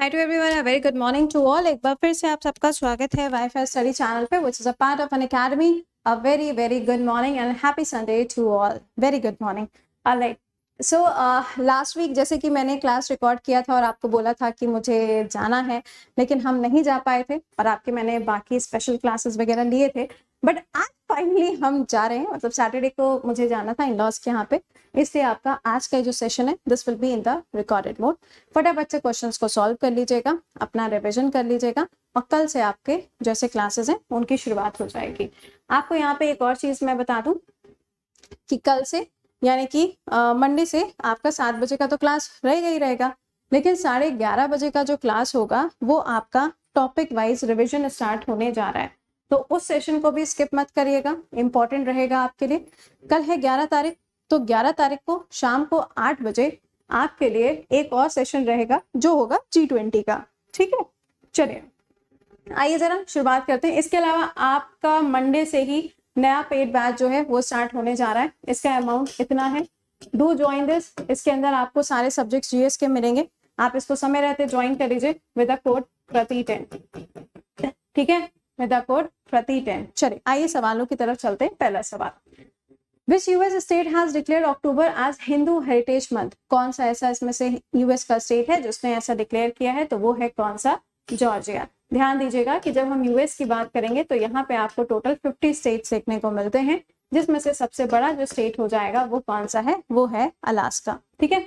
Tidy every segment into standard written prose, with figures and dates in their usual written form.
Hi to everyone, a very good morning to all. एक बार फिर से आप सबका स्वागत है वाईफाई स्टडी चैनल पे, which is a part of Unacademy. A very very good morning and happy Sunday to all. Very good morning. Alright, so last week जैसे कि मैंने क्लास रिकॉर्ड किया था और आपको बोला था कि मुझे जाना है, लेकिन हम नहीं जा पाए थे और आपके मैंने बाकी स्पेशल क्लासेस वगैरह लिए थे। बट आज फाइनली हम जा रहे हैं, मतलब सैटरडे को मुझे जाना था इन लॉज के यहाँ पे, इसलिए आपका आज का जो सेशन है this will be in the recorded mode. फटाफट से क्वेश्चंस को सॉल्व कर लीजिएगा, अपना रिवीजन कर लीजिएगा और कल से आपके जैसे क्लासेस हैं उनकी शुरुआत हो जाएगी। आपको यहाँ पे एक और चीज मैं बता दूं कि कल से यानी कि मंडे से आपका 7 बजे का तो क्लास रहेगा ही रहेगा, लेकिन 11:30 बजे का जो क्लास होगा वो आपका टॉपिक वाइज रिविजन स्टार्ट होने जा रहा है। तो उस सेशन को भी स्किप मत करिएगा, इंपॉर्टेंट रहेगा आपके लिए। कल है 11 तारीख, तो 11 तारीख को शाम को 8 बजे आपके लिए एक और सेशन रहेगा जो होगा G20 का। ठीक है, चलिए आइए जरा शुरुआत करते हैं। इसके अलावा आपका मंडे से ही नया पेड बैच जो है वो स्टार्ट होने जा रहा है। इसका अमाउंट इतना है, डू ज्वाइन दिस। इसके अंदर आपको सारे सब्जेक्ट्स जीएस के मिलेंगे, आप इसको समय रहते ज्वाइन कर लीजिए विद द कोड प्रति10। ठीक है, विद द कोड प्रति10। चलिए आइए सवालों की तरफ चलते हैं। पहला सवाल, Which US state has declared October as Hindu Heritage Month? कौन सा ऐसा इसमें से यूएस का स्टेट है जिसने ऐसा डिक्लेयर किया है? तो वो है कौन सा? जॉर्जिया। ध्यान दीजिएगा कि जब हम यूएस की बात करेंगे तो यहाँ पे आपको टोटल 50 स्टेट्स देखने को मिलते हैं, जिसमें से सबसे बड़ा जो स्टेट हो जाएगा वो कौन सा है? वो है अलास्का। ठीक है,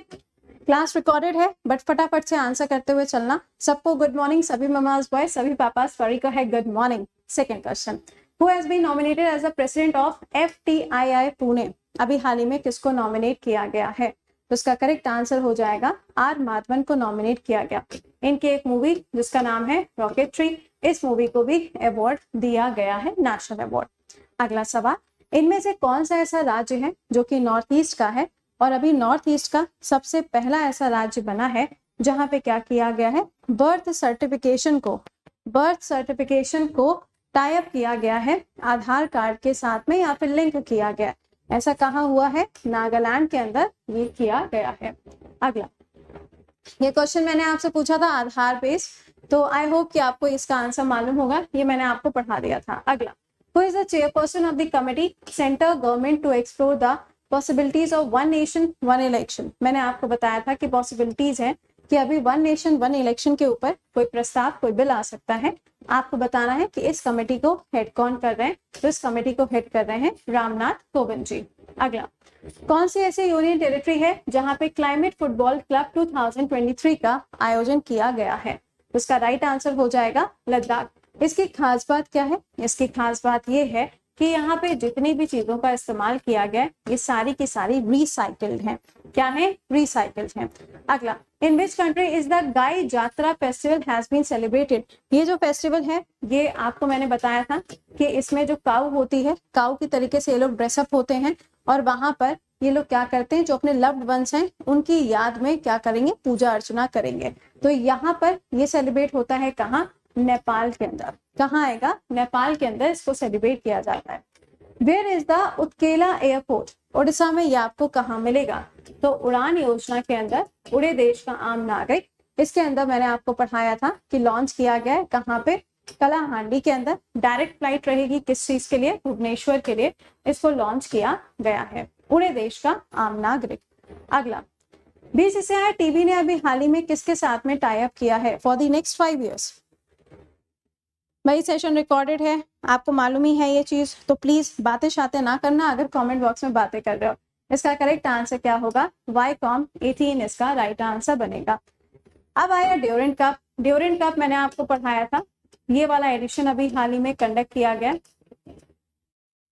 क्लास रिकॉर्डेड है बट फटाफट से आंसर करते हुए चलना। सबको गुड मॉर्निंग, सभी ममाज बॉय, सभी पापास फरी को है good morning. Second question, Who has been nominated as the president of FTII Pune? अभी हाल ही में किसको नॉमिनेट किया गया है? तो इसका करेक्ट आंसर हो जाएगा आर माधवन को नॉमिनेट किया गया। इनकी एक मूवी जिसका नाम है रॉकेट्री, इस मूवी को भी अवार्ड दिया गया है, नेशनल अवार्ड। अगला सवाल, इनमें से कौन सा ऐसा राज्य है जो कि नॉर्थ ईस्ट का है और अभी नॉर्थ ईस्ट का सबसे पहला ऐसा राज्य बना है जहां पे क्या किया गया है? बर्थ सर्टिफिकेशन को टाई अप किया गया है आधार कार्ड के साथ में या फिर लिंक किया गया। ऐसा कहाँ हुआ है? नागालैंड के अंदर ये किया गया है। अगला, ये क्वेश्चन मैंने आपसे पूछा था आधार बेस, तो आई होप कि आपको इसका आंसर मालूम होगा, ये मैंने आपको पढ़ा दिया था। अगला, who is the chairperson of the committee centre government to explore the possibilities of one nation one election? मैंने आपको बताया था कि पॉसिबिलिटीज है कि अभी वन नेशन वन इलेक्शन के ऊपर कोई प्रस्ताव, कोई बिल आ सकता है। आपको बताना है कि इस कमेटी को हेड कौन कर रहे हैं? तो इस कमेटी को हेड कर रहे हैं रामनाथ कोविंद जी। अगला, कौन सी ऐसी यूनियन टेरिटरी है जहां पे क्लाइमेट फुटबॉल क्लब 2023 का आयोजन किया गया है? तो इसका राइट आंसर हो जाएगा लद्दाख। इसकी खास बात क्या है? इसकी खास बात ये है कि यहाँ पे जितनी भी चीजों का इस्तेमाल किया गया ये सारी की सारी रिसाइकल्ड हैं। क्या है? रिसाइकल्ड हैं। अगला, in which country is the Gai Jatra festival has been celebrated? ये जो फेस्टिवल है ये आपको मैंने बताया था कि इसमें जो काऊ होती है, काऊ की तरीके से ये लोग ड्रेसअप होते हैं और वहां पर ये लोग क्या करते हैं, जो अपने लव्ड वंस हैं उनकी याद में क्या करेंगे? पूजा अर्चना करेंगे। तो यहाँ पर ये सेलिब्रेट होता है कहाँ? नेपाल के अंदर। कहाँ आएगा? नेपाल के अंदर इसको सेलिब्रेट किया जाता है। Where is the Utkela airport? Odisha में ये आपको कहाँ मिलेगा? तो उड़ान योजना के अंदर उड़े देश का आम नागरिक, इसके अंदर मैंने आपको पढ़ाया था कि लॉन्च किया गया है कहाँ पे? कलाहांडी के अंदर। डायरेक्ट फ्लाइट रहेगी किस चीज के लिए? भुवनेश्वर के लिए इसको लॉन्च किया गया है, उड़े देश का आम नागरिक। अगला, बीसीसीआई टीवी ने अभी हाल ही में किसके साथ में टाई अप किया है फॉर द नेक्स्ट 5 years? वही सेशन रिकॉर्डेड है, आपको मालूम ही है ये चीज, तो प्लीज बातें शातें ना करना अगर कमेंट बॉक्स में बातें कर रहे हो। इसका करेक्ट आंसर क्या होगा? वाईकॉम 18 इसका राइट आंसर बनेगा। अब आया ड्यूरेंट कप। ड्यूरेंट कप मैंने आपको पढ़ाया था, ये वाला एडिशन अभी हाल ही में कंडक्ट किया गया।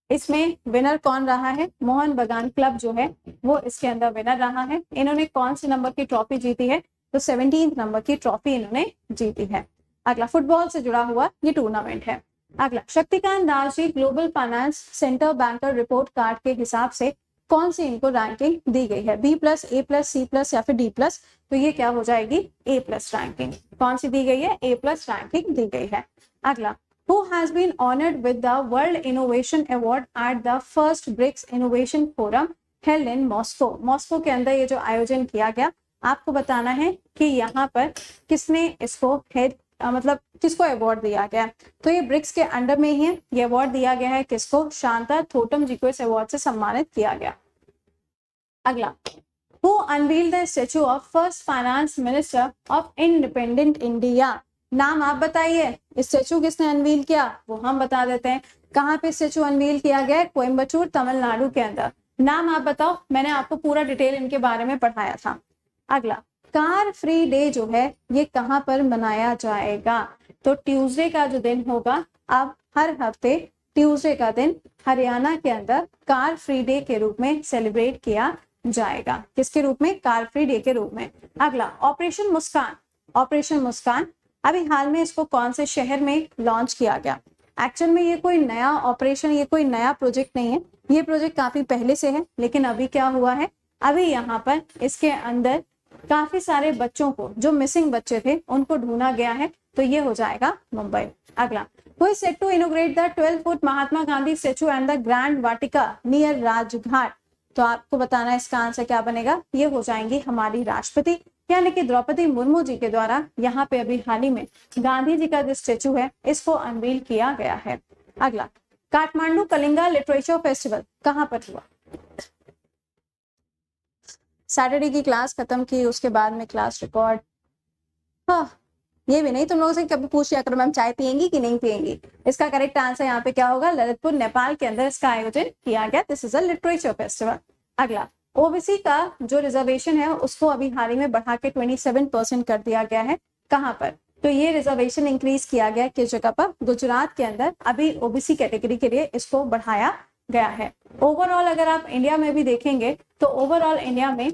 इसमें विनर कौन रहा है? मोहन बगान क्लब जो है वो इसके अंदर विनर रहा है। इन्होंने कौन से नंबर की ट्रॉफी जीती है? तो 17 नंबर की ट्रॉफी इन्होंने जीती है। अगला, फुटबॉल से जुड़ा हुआ ये टूर्नामेंट है। अगला, Shaktikanta Das ji global finance centre banker report card के हिसाब से कौन सी इनको रैंकिंग दी गई है? B+, A+, C+ या फिर D+? तो ये क्या हो जाएगी? A+ ranking. कौन सी दी गई है? A+ रैंकिंग दी गई है। अगला, who has been honored with the World Innovation Award at the first BRICS Innovation Forum held in Moscow? Moscow के अंदर ये जो आयोजन किया गया, आपको बताना है कि यहाँ पर किसने इसको हेड मतलब किसको अवार्ड दिया गया। तो ये ब्रिक्स के अंडर में ही है, ये अवार्ड दिया गया है किसको, शांता थोटम जी को इस अवार्ड से सम्मानित किया गया। अगला, Who unveiled the statue of first finance minister of independent India? नाम आप बताइए, स्टेचू किसने अनवील किया वो हम बता देते हैं। कहाँ पे स्टेचू अनवील किया गया है, कोयम्बटूर तमिलनाडु के अंदर। नाम आप बताओ, मैंने आपको पूरा डिटेल इनके बारे में पढ़ाया था। अगला, कार फ्री डे जो है ये कहाँ पर मनाया जाएगा, तो ट्यूसडे का जो दिन होगा, अब हर हफ्ते ट्यूसडे का दिन हरियाणा के अंदर कार फ्री डे के रूप में सेलिब्रेट किया जाएगा। किसके रूप में, कार फ्री डे के रूप में। अगला, ऑपरेशन मुस्कान। ऑपरेशन मुस्कान अभी हाल में इसको कौन से शहर में लॉन्च किया गया। एक्चुअल में ये कोई नया ऑपरेशन, ये कोई नया प्रोजेक्ट नहीं है, ये प्रोजेक्ट काफी पहले से है, लेकिन अभी क्या हुआ है, अभी यहाँ पर इसके अंदर काफी सारे बच्चों को, जो मिसिंग बच्चे थे उनको ढूंढा गया है, तो ये हो जाएगा मुंबई। अगला, who is set to inaugurate the 12-foot Mahatma Gandhi statue and the grand Vatika near Rajghat. तो आपको बताना है इसका आंसर क्या बनेगा, ये हो जाएंगी हमारी राष्ट्रपति यानी कि द्रौपदी मुर्मू जी के द्वारा यहाँ पे अभी हाल ही में गांधी जी का जो स्टेचू है इसको अनवील किया गया है। अगला, काठमांडू कलिंगा लिटरेचर फेस्टिवल कहाँ पर हुआ। सैटरडे की क्लास खत्म की, उसके बाद में क्लास रिकॉर्ड, हाँ ये भी नहीं, तुम लोगों से कभी पूछ लिया करो मैम चाय पियेंगी कि नहीं पियेंगी। इसका करेक्ट आंसर यहाँ पे क्या होगा, ललितपुर नेपाल के अंदर इसका आयोजन किया गया। This is a literature festival. अगला, ओबीसी का जो रिजर्वेशन है उसको अभी हाल ही में बढ़ा के 27% कर दिया गया है। कहाँ पर, तो ये रिजर्वेशन इंक्रीज किया गया किस जगह पर, गुजरात के अंदर अभी ओबीसी कैटेगरी के लिए इसको बढ़ाया गया है। ओवरऑल अगर आप इंडिया में भी देखेंगे तो ओवरऑल इंडिया में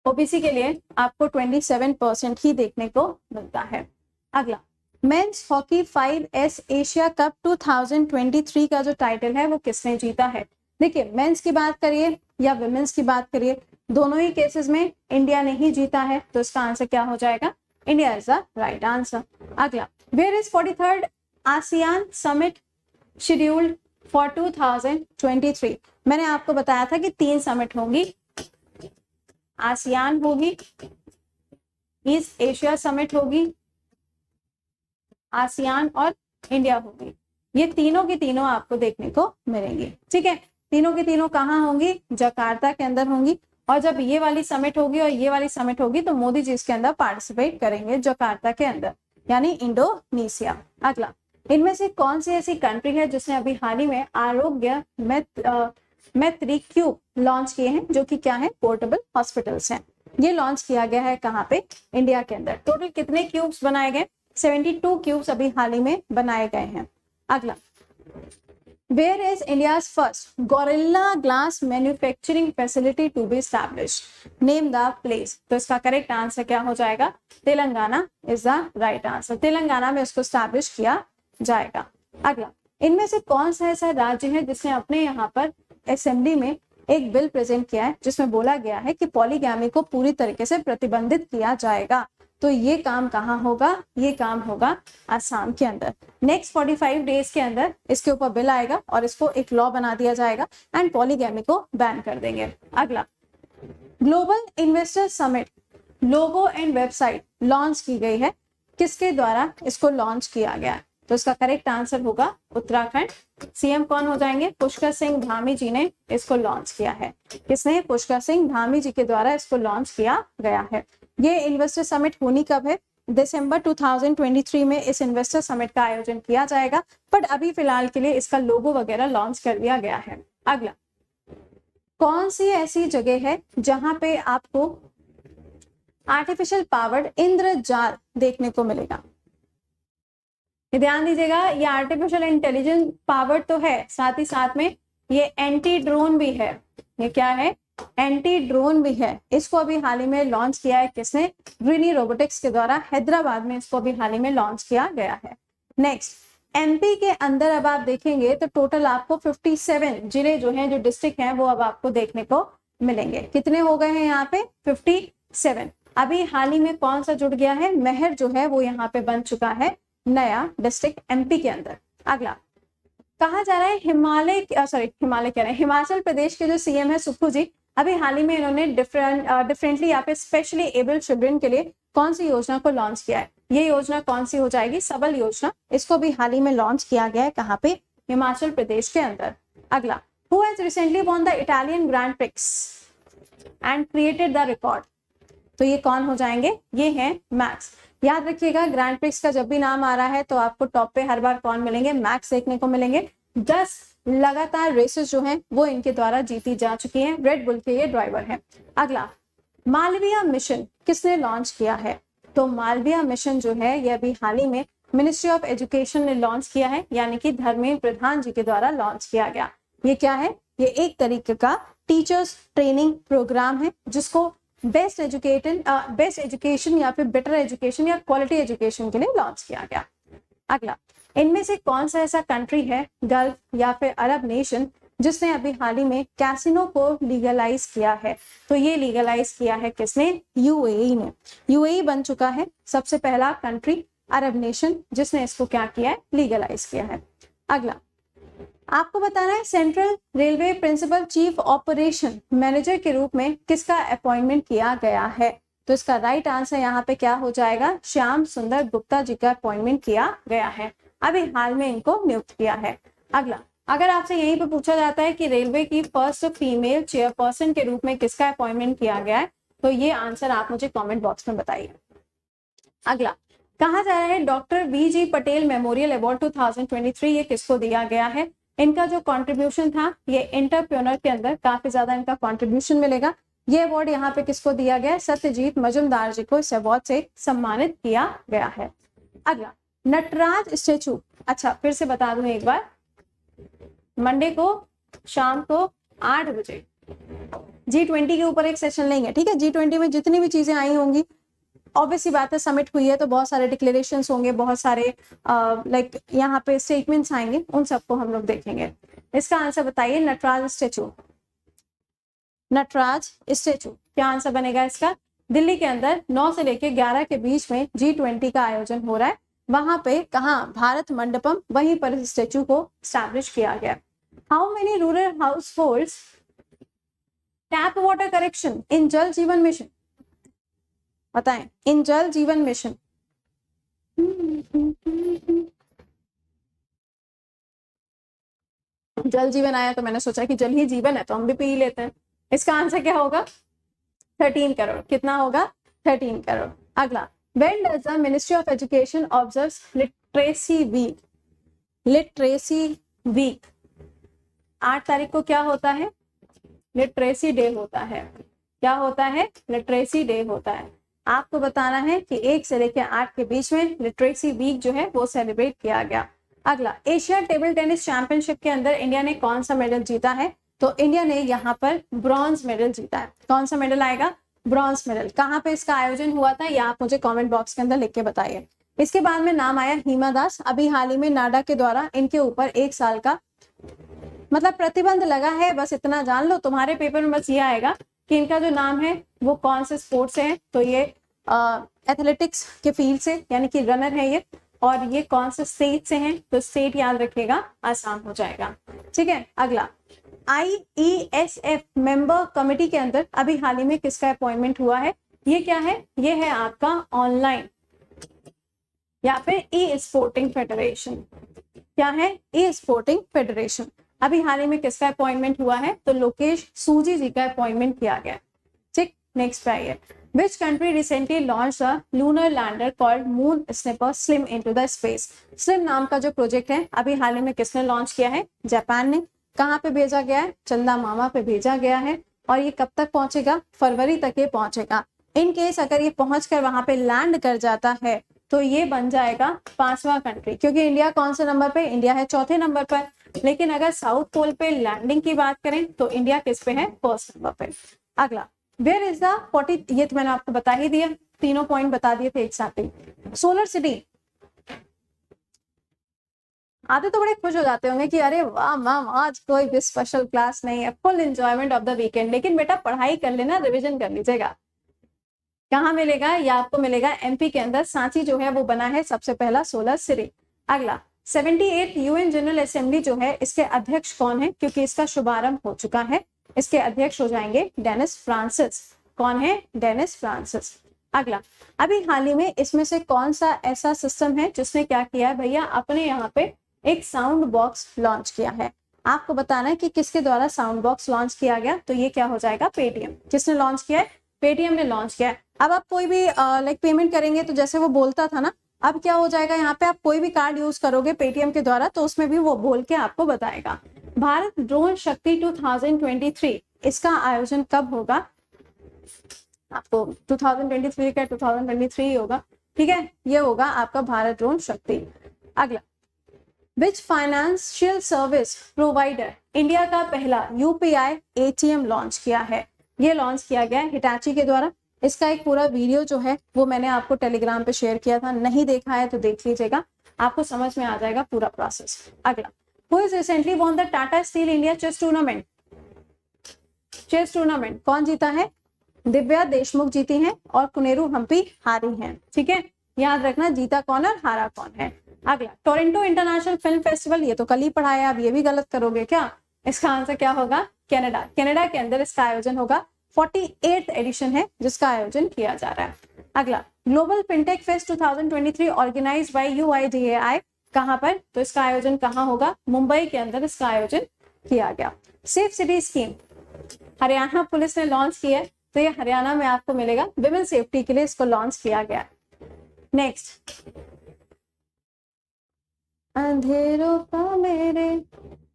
ओबीसी के लिए आपको 27% ही देखने को मिलता है। अगला, men's hockey 5S Asia cup 2023 का जो टाइटल है वो किसने जीता है। देखिए, मेंस की बात करिए या विमेंस की बात करिए, दोनों ही केसेस में इंडिया ने ही जीता है, तो इसका आंसर क्या हो जाएगा, India is the right answer. अगला, where is 43rd ASEAN summit scheduled for 2023। मैंने आपको बताया था कि 3 समिट होंगी, आसियान होगी, ईस्ट एशिया समिट होगी, आसियान और इंडिया होगी। ये तीनों की तीनों आपको देखने को मिलेंगी। ठीक है, तीनों की तीनों कहाँ होंगी, जकार्ता के अंदर होंगी। और जब ये वाली समिट होगी और ये वाली समिट होगी तो मोदी जी इसके अंदर पार्टिसिपेट करेंगे जकार्ता के अंदर, यानी इंडोनेशिया। अगला, इनमें से कौन सी ऐसी कंट्री है जिसने अभी हाल ही में आरोग्य मैत्री क्यूब लॉन्च किए हैं, जो कि क्या है, पोर्टेबल हॉस्पिटल्स हैं। ये लॉन्च किया गया है कहाँ पे, इंडिया के अंदर। टोटल कितने क्यूब्स बनाए गए, 72 क्यूब्स अभी हाल ही में बनाए गए हैं। अगला, where is India's first gorilla glass manufacturing facility to be established, name the place. तो इसका करेक्ट आंसर क्या हो जाएगा, Telangana is the right answer. Telangana में इसको एस्टैब्लिश किया जाएगा। अगला, इनमें से कौन सा ऐसा राज्य है जिसने अपने यहाँ पर असेंबली में एक बिल प्रेजेंट किया है जिसमें बोला गया है कि पॉलीगैमी को पूरी तरीके से प्रतिबंधित किया जाएगा। तो ये काम कहाँ होगा, ये काम होगा आसाम के अंदर। नेक्स्ट 45 डेज के अंदर इसके ऊपर बिल आएगा और इसको एक लॉ बना दिया जाएगा एंड पॉलीगैमी को बैन कर देंगे। अगला, global investor summit logo and website launch की गई है, किसके द्वारा इसको लॉन्च किया गया है। तो इसका करेक्ट आंसर होगा उत्तराखंड। सीएम कौन हो जाएंगे, पुष्कर सिंह धामी जी ने इसको लॉन्च किया है। किसने, पुष्कर सिंह धामी जी के द्वारा इसको लॉन्च किया गया है। ये इन्वेस्टर समिट होनी कब है, दिसंबर 2023 में इस इन्वेस्टर समिट का आयोजन किया जाएगा, बट अभी फिलहाल के लिए इसका लोगो वगैरह लॉन्च कर दिया गया है। अगला, कौन सी ऐसी जगह है जहां पे आपको आर्टिफिशियल पावर्ड इंद्रजाल देखने को मिलेगा। ध्यान दीजिएगा, ये आर्टिफिशियल इंटेलिजेंस पावर तो है, साथ ही साथ में ये एंटी ड्रोन भी है। ये क्या है, एंटी ड्रोन भी है। इसको अभी हाल ही में लॉन्च किया है किसने, ग्रीनी रोबोटिक्स के द्वारा हैदराबाद में इसको अभी हाल ही में लॉन्च किया गया है। नेक्स्ट, एमपी के अंदर अब आप देखेंगे तो टोटल आपको 57 जिले जो हैं, जो डिस्ट्रिक्ट हैं, वो अब आपको देखने को मिलेंगे। कितने हो गए हैं यहाँ पे, 57। अभी हाल ही में कौन सा जुड़ गया है, महर जो है वो यहाँ पे बन चुका है नया डिस्ट्रिक्ट एमपी के अंदर। अगला, कहा जा रहा है हिमाचल प्रदेश के जो सीएम है सुप्पू जी, अभी हाल ही में इन्होंने डिफरेंटली यहाँ पे स्पेशली एबल चिल्ड्रन के लिए कौन सी योजना को लॉन्च किया है? ये योजना कौन सी हो जाएगी? सबल योजना। इसको भी हाल ही में लॉन्च किया गया है। कहाँ पे? हिमाचल प्रदेश के अंदर। अगला, who has recently won the Italian grand prix and created the record? तो ये कौन हो जाएंगे? ये हैं मैक्स। याद रखिएगा, ग्रैंड प्रिक्स का जब भी नाम आ रहा है तो आपको टॉप पे हर बार कौन मिलेंगे? मैक्स देखने को मिलेंगे। 10 लगातार रेसेस जो हैं वो इनके द्वारा जीती जा चुकी हैं। रेड बुल के ये ड्राइवर हैं। अगला, मालवीय मिशन किसने लॉन्च किया है? तो मालवीय मिशन जो है ये अभी हाल ही में मिनिस्ट्री ऑफ एजुकेशन ने लॉन्च किया है, यानी कि धर्मेंद्र प्रधान जी के द्वारा लॉन्च किया गया। ये क्या है? ये एक तरीके का टीचर्स ट्रेनिंग प्रोग्राम है जिसको बेस्ट एजुकेशन या फिर बेटर एजुकेशन या क्वालिटी एजुकेशन के लिए लॉन्च किया गया। अगला, इनमें से कौन सा ऐसा कंट्री है, गल्फ या फिर अरब नेशन, जिसने अभी हाल ही में कैसीनो को लीगलाइज किया है? तो ये लीगलाइज किया है किसने? यूएई ने। यूएई बन चुका है सबसे पहला कंट्री अरब नेशन जिसने इसको क्या किया है? लीगलाइज किया है। अगला, आपको बताना है central railway principal chief operation manager के रूप में किसका अपॉइंटमेंट किया गया है? तो इसका राइट आंसर यहाँ पे क्या हो जाएगा? श्याम सुंदर गुप्ता जी का अपॉइंटमेंट किया गया है। अभी हाल में इनको नियुक्त किया है। अगला, अगर आपसे यहीं पे पूछा जाता है कि रेलवे की फर्स्ट फीमेल चेयरपर्सन के रूप में किसका अपॉइंटमेंट किया गया है, तो ये आंसर आप मुझे कमेंट बॉक्स में बताइए। अगला, कहा जा रहा है डॉक्टर वी.जी. पटेल मेमोरियल अवार्ड 2023 ये किसको दिया गया है? इनका जो कंट्रीब्यूशन था ये एंटरप्रेन्योर के अंदर काफी ज्यादा इनका कंट्रीब्यूशन मिलेगा। ये अवार्ड यहाँ पे किसको दिया गया है? सत्यजीत मजुमदार जी को इस अवार्ड से सम्मानित किया गया है। अगला, नटराज स्टेचू, अच्छा फिर से बता दूं एक बार, मंडे को शाम को 8 बजे G20 के ऊपर एक सेशन लेंगे, ठीक है? G20 में जितनी भी चीजें आई होंगी, ऑब्वियसली बात है समिट हुई है तो बहुत सारे डिक्लेरेशंस होंगे, बहुत सारे लाइक यहाँ पे स्टेटमेंट्स आएंगे, उन सबको हम लोग देखेंगे। इसका आंसर बताइए, नटराज स्टेचू। नटराज स्टेचू क्या आंसर बनेगा इसका? दिल्ली के अंदर 9 से लेके 11 के बीच में G20 का आयोजन हो रहा है। वहां पे कहाँ? भारत मंडपम, वहीं पर इस स्टेचू को स्टैब्लिश किया गया। How many rural house holds tap water correction in जल जीवन मिशन? बताएं, इन जल जीवन मिशन। जल जीवन आया तो मैंने सोचा कि जल ही जीवन है तो हम भी पी लेते हैं। इसका आंसर क्या होगा? 13 करोड़। कितना होगा? 13 करोड़। अगला, when does the Ministry of Education observes Literacy Week? Literacy Week 8 तारीख को क्या होता है? लिटरेसी डे होता है। क्या होता है? लिटरेसी डे होता है। आपको बताना है कि 1 से लेकर 8 के बीच में लिटरेसी वीक जो है वो सेलिब्रेट किया गया। अगला, एशिया टेबल टेनिस चैंपियनशिप के अंदर इंडिया ने कौन सा मेडल जीता है? तो इंडिया ने यहाँ पर ब्रॉन्ज मेडल जीता है। कौन सा मेडल आएगा? Bronze medal. कहाँ पे इसका आयोजन हुआ था, या आप मुझे कमेंट बॉक्स के अंदर लिख के बताइए। इसके बाद में नाम आया हिमा दास। अभी हाल ही में नाडा के द्वारा इनके ऊपर 1 साल का मतलब प्रतिबंध लगा है। बस इतना जान लो, तुम्हारे पेपर में बस ये आएगा कि इनका जो नाम है वो कौन से स्पोर्ट से है। तो ये एथलेटिक्स के फील्ड से, यानी कि रनर है ये, और ये कौन से स्टेट से हैं? तो स्टेट याद रखिएगा, आसान हो जाएगा। ठीक है। अगला, IESF मेंबर कमेटी के अंदर अभी हाल ही में किसका अपॉइंटमेंट हुआ है? ये क्या है? ये है आपका ऑनलाइन या फिर ई स्पोर्टिंग फेडरेशन। क्या है? ई स्पोर्टिंग फेडरेशन। अभी हाल ही में किसका अपॉइंटमेंट हुआ है? तो लोकेश सूजी जी का अपॉइंटमेंट किया गया। ठीक, नेक्स्ट पे आइए। Which country recently launched a lunar lander called Moon Snipper Slim into the space? Slim नाम का जो प्रोजेक्ट है अभी हाल ही में किसने लॉन्च किया है? जापान ने। कहाँ पे भेजा गया है? चंदा मामा पे भेजा गया है। और ये कब तक पहुंचेगा? फरवरी तक ये पहुंचेगा। इन केस अगर ये पहुंचकर वहां पे लैंड कर जाता है तो ये बन जाएगा 5वां कंट्री, क्योंकि इंडिया कौन से नंबर पे? इंडिया है 4थे नंबर पर। लेकिन अगर साउथ पोल पे लैंडिंग की बात करें तो इंडिया किस पे है? 1st नंबर पे। अगला, वेयर इज द 40, ये तो मैंने आपको बता ही दिया, तीनों पॉइंट बता दिए थे एक साथ ही। Solar city. आते तो बड़े खुश हो जाते होंगे कि अरे वाह मैम आज कोई भी स्पेशल क्लास नहीं है, full enjoyment of the weekend. लेकिन बेटा पढ़ाई कर लेना, रिवीजन कर लीजिएगा। कहाँ मिलेगा? या आपको मिलेगा MP के अंदर, सांची जो है वो बना है सबसे पहला सोलर सिटी। अगला, 78 UN जनरल असेंबली जो है इसके अध्यक्ष कौन है? क्योंकि इसका शुभारंभ हो चुका है। इसके अध्यक्ष हो जाएंगे डेनिस फ्रांसिस। कौन है? Dennis Francis. अगला, अभी हाल ही में इसमें से कौन सा ऐसा सिस्टम है जिसने क्या किया है भैया, अपने यहाँ पे एक साउंड बॉक्स लॉन्च किया है। आपको बताना है कि किसके द्वारा साउंड बॉक्स लॉन्च किया गया, तो ये क्या हो जाएगा? पेटीएम। किसने लॉन्च किया है? पेटीएम ने लॉन्च किया है। अब आप कोई भी लाइक पेमेंट करेंगे तो जैसे वो बोलता था ना, अब क्या हो जाएगा, यहाँ पे आप कोई भी कार्ड यूज करोगे पेटीएम के द्वारा तो उसमें भी वो बोल के आपको बताएगा। भारत ड्रोन शक्ति 2023, इसका आयोजन कब होगा? आपको 2023 का 2023 ही होगा, ठीक है, ये होगा आपका भारत ड्रोन शक्ति। अगला, which financial service provider India का पहला यूपीआई एटीएम लॉन्च किया है? ये लॉन्च किया गया है हिटाची के द्वारा। इसका एक पूरा वीडियो जो है वो मैंने आपको टेलीग्राम पे शेयर किया था, नहीं देखा है तो देख लीजिएगा, आपको समझ में आ जाएगा पूरा प्रोसेस। अगला, who is recently won the Tata steel India chess tournament? Chess tournament कौन जीता है? दिव्या देशमुख जीती हैं और कुनेरू हम्पी हारी हैं, ठीक है, याद रखना जीता कौन और हारा कौन है। अगला, टोरंटो इंटरनेशनल फिल्म फेस्टिवल, ये तो कल ही पढ़ाया, अब ये भी गलत करोगे क्या? इसका आंसर क्या होगा? कनाडा। कनाडा के अंदर इसका आयोजन होगा, 48th एडिशन है जिसका आयोजन किया जा रहा है। अगला, global fintech fest 2023 organise by UIDAI, कहां पर? तो इसका आयोजन कहां होगा? मुंबई के अंदर इसका आयोजन किया गया। Safe city scheme Haryana police ने लॉन्च की है, तो ये हरियाणा में आपको मिलेगा, विमेन सेफ्टी के लिए इसको लॉन्च किया गया। नेक्स्ट, अंधेरों का मेरे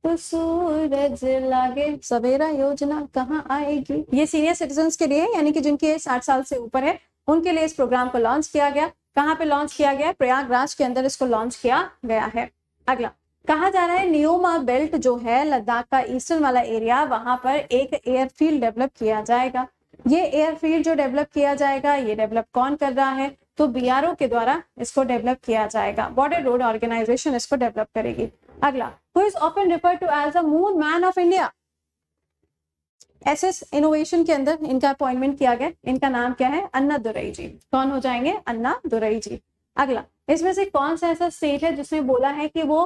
तो सूरज लागे सवेरा योजना कहाँ आएगी, ये सीनियर सिटीजन के लिए, यानी कि जिनकी एज 60 साल से ऊपर है उनके लिए इस प्रोग्राम को लॉन्च किया गया। कहाँ पे लॉन्च किया गया? प्रयागराज के अंदर इसको लॉन्च किया गया है। अगला, कहा जा रहा है नियोमा बेल्ट जो है लद्दाख का ईस्टर्न वाला एरिया, वहां पर एक एयरफील्ड डेवलप किया जाएगा। ये एयरफील्ड जो डेवलप किया जाएगा, ये डेवलप कौन कर रहा है? तो BRO के द्वारा इसको डेवलप किया जाएगा, बॉर्डर रोड ऑर्गेनाइजेशन इसको डेवलप करेगी। अगला, who is often referred to as the moon man of India? SS innovation के अंदर इनका अपॉइंटमेंट किया गया, इनका नाम क्या है? अन्ना दुरई जी। कौन हो जाएंगे? अन्ना दुरई जी। अगला, इसमें से कौन सा ऐसा स्टेट है जिसने बोला है कि वो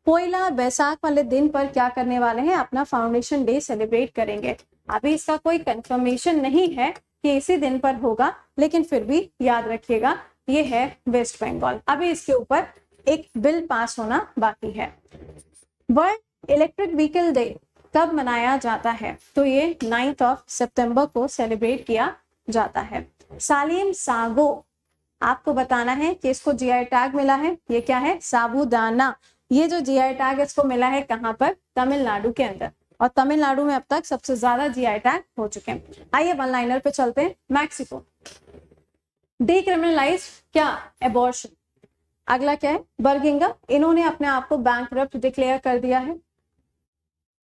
पोइला बैसाख वाले दिन पर क्या करने वाले हैं? अपना फाउंडेशन डे सेलिब्रेट करेंगे। अभी इसका कोई कंफर्मेशन नहीं है कि इसी दिन पर होगा, लेकिन फिर भी याद रखिएगा ये है वेस्ट बंगाल। अभी इसके ऊपर एक बिल पास होना बाकी है। वर्ल्ड इलेक्ट्रिक व्हीकल डे कब मनाया जाता है? तो ये 9 सितंबर को सेलिब्रेट किया जाता है। सालिम सागो, आपको बताना है कि इसको GI टैग मिला है, ये क्या है? साबूदाना। ये जो GI टैग इसको मिला है कहां पर? तमिलनाडु के अंदर, और तमिलनाडु में अब तक सबसे ज्यादा GI टैग हो चुके हैं। आइए वन लाइनर पे चलते हैं। मैक्सिको डीक्रिमिनलाइज क्या? एबॉर्शन। अगला क्या है? बर्गिंगा, इन्होंने अपने आप को बैंकरप्ट डिक्लेयर कर दिया है।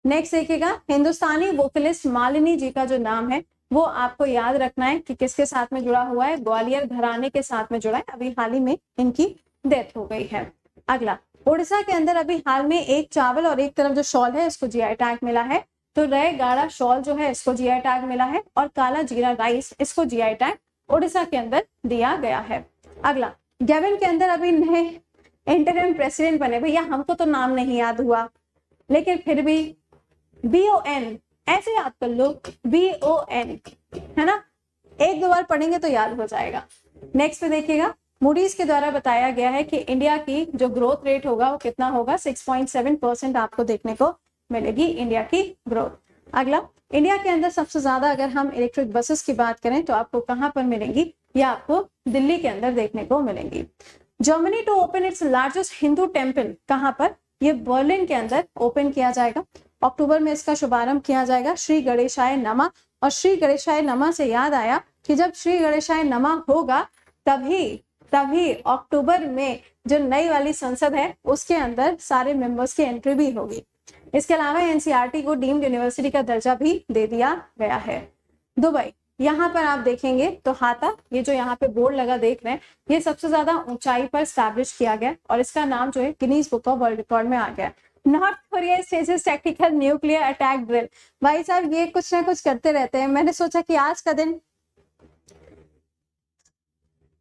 नेक्स्ट देखिएगा, हिंदुस्तानी वोकलिस्ट मालिनी जी का जो नाम है वो आपको याद रखना है कि किसके साथ में जुड़ा हुआ है? ग्वालियर घराने के साथ में जुड़ा है, अभी हाल ही में इनकी डेथ हो गई है। अगला, उड़ीसा के अंदर अभी हाल में एक चावल और एक तरफ जो शॉल है इसको GI टैग मिला है, तो रय गाड़ा शॉल जो है इसको GI टैग मिला है, और काला जीरा राइस इसको GI टैग उड़ीसा के अंदर दिया गया है। अगला, गेविन के अंदर अभी नए इंटरिम प्रेसिडेंट बने, भैया हमको तो नाम नहीं याद हुआ लेकिन फिर भी BON ऐसे याद कर लो, BON है ना, एक दो बार पढ़ेंगे तो याद हो जाएगा। नेक्स्ट पे देखिएगा, मूडीज के द्वारा बताया गया है कि इंडिया की जो ग्रोथ रेट होगा वो कितना होगा? 6.7% आपको देखने को मिलेगी इंडिया की ग्रोथ। अगला, इंडिया के अंदर सबसे ज्यादा अगर हम इलेक्ट्रिक बसेस की बात करें तो आपको कहां पर मिलेंगी? या आपको दिल्ली के अंदर देखने को मिलेंगी। Germany to open its largest Hindu temple, कहां पर? ये बर्लिन के अंदर ओपन किया जाएगा, अक्टूबर में इसका शुभारंभ किया जाएगा। श्री गणेशाय नमः, और श्री गणेशाय नमः से याद आया कि जब श्री गणेशाय नमः होगा तभी अक्टूबर में जो नई वाली संसद है उसके अंदर सारे मेंबर्स की एंट्री भी होगी। इसके अलावा NCERT को डीम्ड यूनिवर्सिटी का दर्जा भी दे दिया गया है। दुबई, यहाँ पर आप देखेंगे तो हाथा, ये जो यहाँ पे बोर्ड लगा देख रहे हैं, ये सबसे ज्यादा ऊंचाई पर स्टैब्लिश किया गया और इसका नाम जो है Guinness book of world record में आ गया। North Korea stages tactical nuclear attack drill. भाई साहब ये कुछ ना कुछ करते रहते हैं, मैंने सोचा कि आज का दिन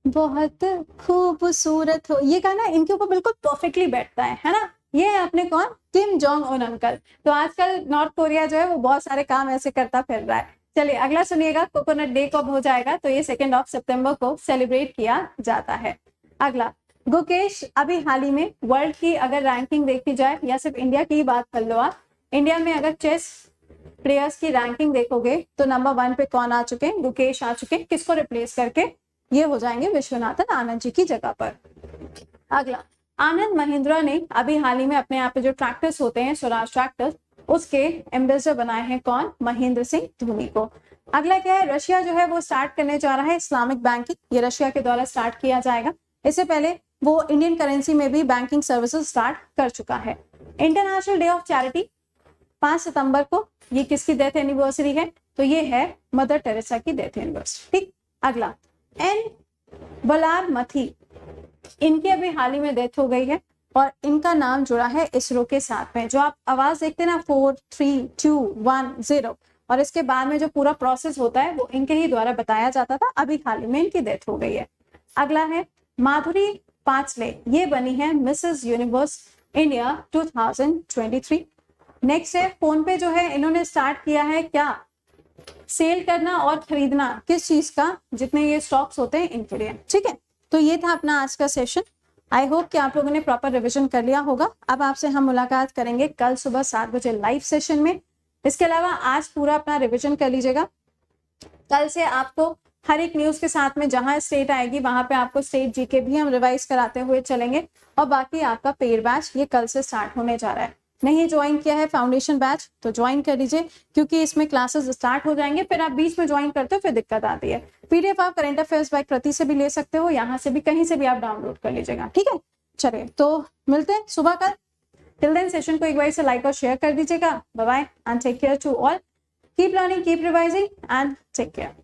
बहुत खूबसूरत हो, ये गाना इनके ऊपर बिल्कुल परफेक्टली बैठता है ना। ये है अपने कौन, किम जोंग उन अंकल। तो आजकल नॉर्थ कोरिया जो है वो बहुत सारे काम ऐसे करता फिर रहा है। चलिए अगला सुनिएगा, कोकोनट डे कब हो जाएगा, तो ये 2 सितंबर को सेलिब्रेट किया जाता है। अगला, गुकेश अभी हाल ही में वर्ल्ड की अगर रैंकिंग देखी जाए या सिर्फ इंडिया की ही बात कर लो आप, इंडिया में अगर चेस प्लेयर्स की रैंकिंग देखोगे तो नंबर 1 पे कौन आ चुके हैं, गुकेश आ चुके हैं। किसको रिप्लेस करके, ये हो जाएंगे विश्वनाथन आनंद जी की जगह पर। अगला, आनंद महिंद्रा ने अभी हाल ही में अपने यहाँ पे जो ट्रैक्टर्स होते हैं स्वराज ट्रैक्टर्स, उसके एम्बेसडर बनाए हैं कौन, महेंद्र सिंह धोनी को। अगला क्या है, रशिया जो है वो स्टार्ट करने जा रहा है इस्लामिक बैंकिंग, ये रशिया के द्वारा स्टार्ट किया जाएगा। इससे पहले वो इंडियन करेंसी में भी बैंकिंग सर्विसेज स्टार्ट कर चुका है। इंटरनेशनल डे ऑफ चैरिटी 5 सितंबर को, ये किसकी डेथ एनिवर्सरी है, तो ये है मदर टेरेसा की डेथ एनिवर्सरी। ठीक, अगला, एन वलारमथी, इनकी अभी हाल ही में डेथ हो गई है और इनका नाम जुड़ा है इसरो के साथ में। जो आप आवाज देखते हैं ना 4 3 2 1 0, और इसके बाद में जो पूरा प्रोसेस होता है वो इनके ही द्वारा बताया जाता था, अभी हाल ही में इनकी डेथ हो गई है। अगला है माधुरी पांचले, ये बनी है मिसेस यूनिवर्स इंडिया 2023। नेक्स्ट है फोन पे जो है इन्होंने स्टार्ट किया है क्या, सेल करना और खरीदना, किस चीज का, जितने ये स्टॉक्स होते हैं इनके लिए। ठीक है, तो ये था अपना आज का सेशन। आई होप कि आप लोगों ने प्रॉपर रिवीजन कर लिया होगा। अब आपसे हम मुलाकात करेंगे कल सुबह 7 बजे लाइव सेशन में। इसके अलावा आज पूरा अपना रिवीजन कर लीजिएगा। कल से आपको हर एक न्यूज के साथ में जहां स्टेट आएगी वहां पे आपको स्टेट जीके भी हम रिवाइज कराते हुए चलेंगे। और बाकी आपका पेड बैच ये कल से स्टार्ट होने जा रहा है। नहीं ज्वाइन किया है फाउंडेशन बैच तो ज्वाइन कर लीजिए, क्योंकि इसमें क्लासेस स्टार्ट हो जाएंगे, फिर आप बीच में ज्वाइन करते हो फिर दिक्कत आती है। पीडीएफ आप करंट अफेयर्स बाय कृति से भी ले सकते हो, यहाँ से भी कहीं से भी आप डाउनलोड कर लीजिएगा। ठीक है, चलिए तो मिलते हैं सुबह कल। टिल देन सेशन को एक बार से लाइक और शेयर कर दीजिएगा। Bye bye and take care to all. Keep learning, keep revising and take care.